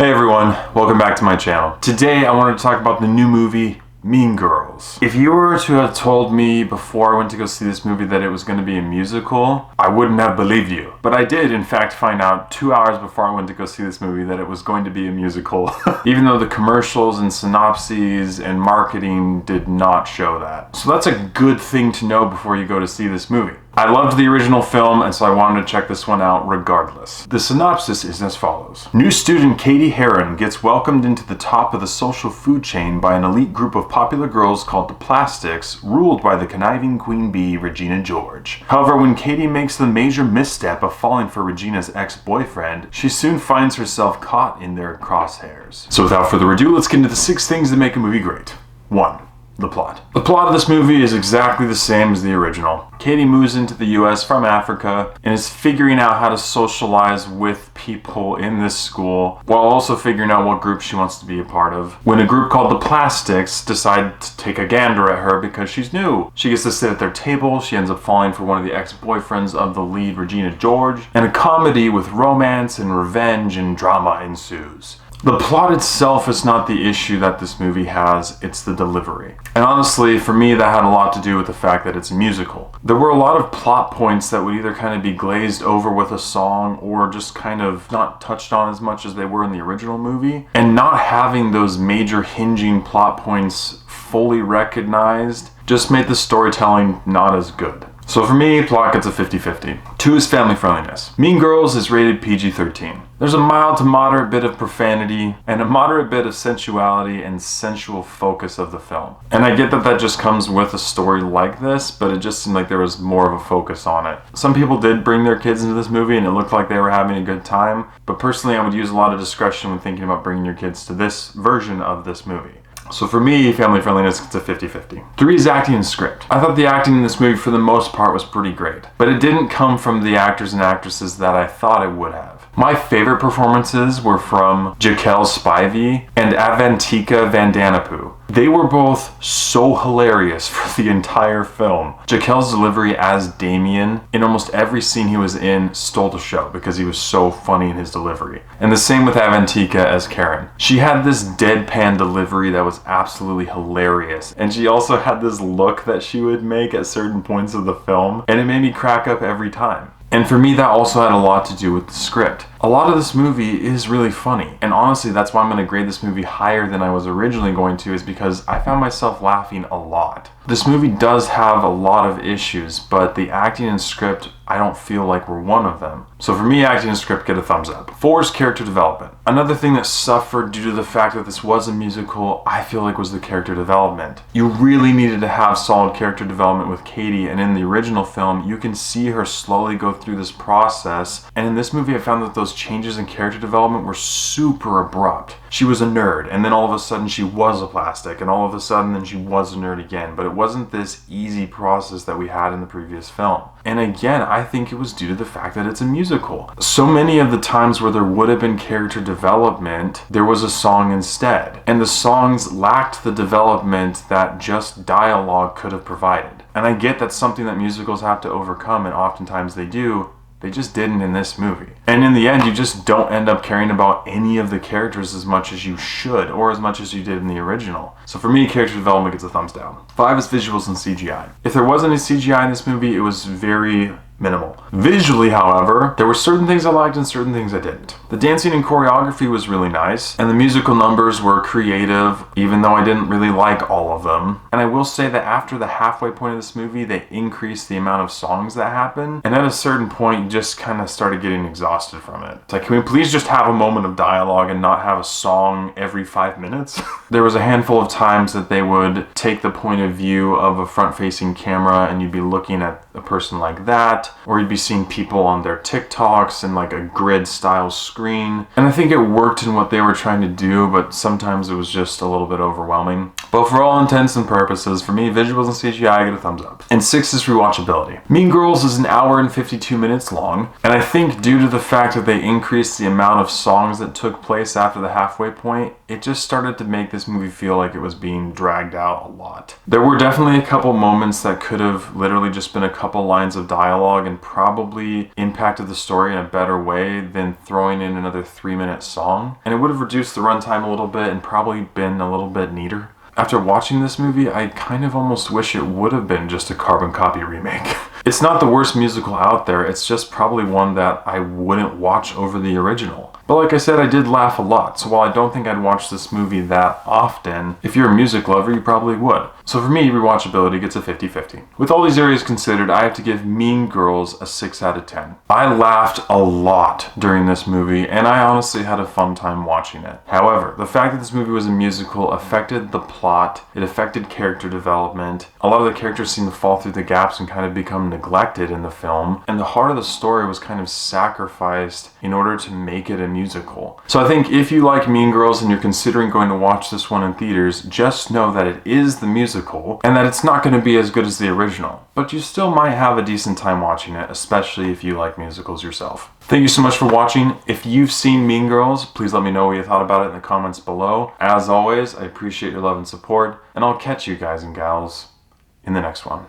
Hey everyone, welcome back to my channel. Today I wanted to talk about the new movie, Mean Girls. If you were to have told me before I went to go see this movie that it was going to be a musical, I wouldn't have believed you. But I did in fact find out 2 hours before I went to go see this movie that it was going to be a musical. Even though the commercials and synopses and marketing did not show that. So that's a good thing to know before you go to see this movie. I loved the original film, and so I wanted to check this one out regardless. The synopsis is as follows. New student Katie Heron gets welcomed into the top of the social food chain by an elite group of popular girls called the Plastics, ruled by the conniving queen bee, Regina George. However, when Katie makes the major misstep of falling for Regina's ex-boyfriend, she soon finds herself caught in their crosshairs. So without further ado, let's get into the 6 things that make a movie great. 1. The plot. The plot of this movie is exactly the same as the original. Katie moves into the US from Africa and is figuring out how to socialize with people in this school while also figuring out what group she wants to be a part of. When a group called the Plastics decide to take a gander at her because she's new, she gets to sit at their table. She ends up falling for one of the ex-boyfriends of the lead, Regina George, and a comedy with romance and revenge and drama ensues. The plot itself is not the issue that this movie has, it's the delivery. And honestly, for me, that had a lot to do with the fact that it's a musical. There were a lot of plot points that would either kind of be glazed over with a song or just kind of not touched on as much as they were in the original movie. And not having those major hinging plot points fully recognized just made the storytelling not as good. So for me, plot gets a 50-50. 2 is family friendliness. Mean Girls is rated PG-13. There's a mild to moderate bit of profanity and a moderate bit of sensuality and sensual focus of the film. And I get that that just comes with a story like this, but it just seemed like there was more of a focus on it. Some people did bring their kids into this movie and it looked like they were having a good time, but personally I would use a lot of discretion when thinking about bringing your kids to this version of this movie. So for me, family friendliness gets a 50-50. 3 is acting and script. I thought the acting in this movie for the most part was pretty great, but it didn't come from the actors and actresses that I thought it would have. My favorite performances were from Jaquel Spivey and Avantika Vandanapu. They were both so hilarious for the entire film. Jaquel's delivery as Damien in almost every scene he was in stole the show because he was so funny in his delivery. And the same with Avantika as Karen. She had this deadpan delivery that was absolutely hilarious. And she also had this look that she would make at certain points of the film, and it made me crack up every time. And for me, that also had a lot to do with the script. A lot of this movie is really funny, and honestly, that's why I'm going to grade this movie higher than I was originally going to, is because I found myself laughing a lot. This movie does have a lot of issues, but the acting and script, I don't feel like were one of them. So for me, acting and script get a thumbs up. 4 is character development. Another thing that suffered due to the fact that this was a musical, I feel like, was the character development. You really needed to have solid character development with Katie, and in the original film, you can see her slowly go through this process, and in this movie I found that those changes in character development were super abrupt. She was a nerd, and then all of a sudden she was a plastic, and all of a sudden then she was a nerd again, but it wasn't this easy process that we had in the previous film. And again, I think it was due to the fact that it's a musical. So many of the times where there would have been character development, there was a song instead. And the songs lacked the development that just dialogue could have provided. And I get that's something that musicals have to overcome, and oftentimes they do. They just didn't in this movie. And in the end, you just don't end up caring about any of the characters as much as you should, or as much as you did in the original. So for me, character development gets a thumbs down. 5 is visuals and CGI. If there wasn't any CGI in this movie, it was very minimal. Visually, however, there were certain things I liked and certain things I didn't. The dancing and choreography was really nice, and the musical numbers were creative, even though I didn't really like all of them. And I will say that after the halfway point of this movie, they increased the amount of songs that happen, and at a certain point, you just kind of started getting exhausted from it. It's like, can we please just have a moment of dialogue and not have a song every 5 minutes? There was a handful of times that they would take the point of view of a front-facing camera, and you'd be looking at a person like that, or you'd be seeing people on their TikToks in like a grid style screen. And I think it worked in what they were trying to do, but sometimes it was just a little bit overwhelming. But for all intents and purposes, for me, visuals and CGI, I get a thumbs up. And 6 is rewatchability. Mean Girls is an hour and 52 minutes long, and I think due to the fact that they increased the amount of songs that took place after the halfway point, it just started to make this movie feel like it was being dragged out a lot. There were definitely a couple moments that could have literally just been a couple lines of dialogue dialogue and probably impacted the story in a better way than throwing in another 3-minute song. And it would have reduced the runtime a little bit and probably been a little bit neater. After watching this movie, I kind of almost wish it would have been just a carbon copy remake. It's not the worst musical out there, it's just probably one that I wouldn't watch over the original. But like I said, I did laugh a lot, so while I don't think I'd watch this movie that often, if you're a music lover, you probably would. So for me, rewatchability gets a 50-50. With all these areas considered, I have to give Mean Girls a 6 out of 10. I laughed a lot during this movie, and I honestly had a fun time watching it. However, the fact that this movie was a musical affected the plot, it affected character development. A lot of the characters seemed to fall through the gaps and kind of become neglected in the film, and the heart of the story was kind of sacrificed in order to make it a musical. So I think if you like Mean Girls and you're considering going to watch this one in theaters, just know that it is the musical and that it's not going to be as good as the original. But you still might have a decent time watching it, especially if you like musicals yourself. Thank you so much for watching. If you've seen Mean Girls, please let me know what you thought about it in the comments below. As always, I appreciate your love and support, and I'll catch you guys and gals in the next one.